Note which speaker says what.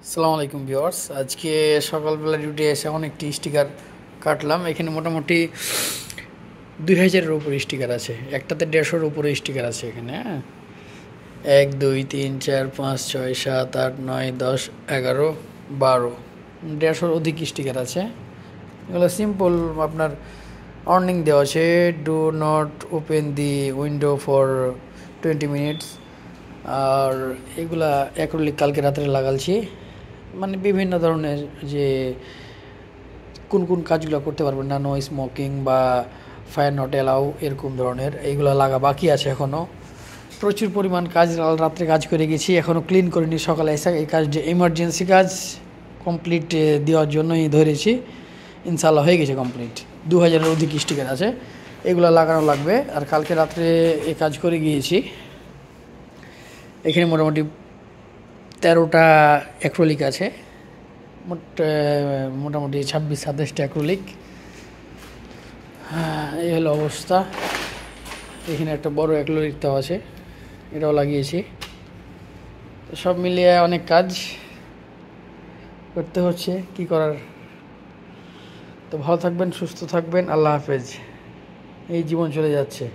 Speaker 1: আসসালামু আলাইকুম ভিউয়ার্স। আজকে সকালবেলা ডিউটি এসে অনেকটি স্টিকার কাটলাম। এখানে মোটামুটি 2000-এর উপরে স্টিকার আছে, একটাতে 150-এর উপরে স্টিকার আছে এখানে। হ্যাঁ, 1 2 3 4 5 6 7 8 9 10 11 12 150-এর অধিক স্টিকার আছে। এগুলো সিম্পল আপনার ওয়ার্নিং দেওয়া আছে, do not open the window for 20 minutes. আর এগুলা অ্যাক্রিলিক কালকে রাত্রে লাগালছি, মানে বিভিন্ন ধরনের যে কোন কোন কাজগুলো করতে পারবেন না, নো স্মোকিং বা ফায়ার নট অ্যালাউ, এরকম ধরনের এইগুলো লাগা বাকি আছে এখনও। প্রচুর পরিমাণ কাজ, রাত্রে কাজ করে গেছি, এখনও ক্লিন করিনি। সকালে এসে এই কাজ এমার্জেন্সি কাজ কমপ্লিট দেওয়ার জন্যই ধরেছি। ইনশাল্লাহ হয়ে গেছে কমপ্লিট। 2000-এর অধিক স্টিকার আছে, এগুলো লাগানো লাগবে। আর কালকে রাত্রে এই কাজ করে গিয়েছি। এখানে মোটামুটি 13টা অ্যাক্রিলিক আছে, মোটামুটি 26-27টা অ্যাক্রিলিক। এই হলো অবস্থা। এখানে একটা বড় অ্যাক্রিলিক দেওয়া আছে, এটাও লাগিয়েছি। সব মিলিয়ে অনেক কাজ করতে হচ্ছে, কি করার। তো ভালো থাকবেন, সুস্থ থাকবেন, আল্লাহ হাফেজ। এই জীবন চলে যাচ্ছে।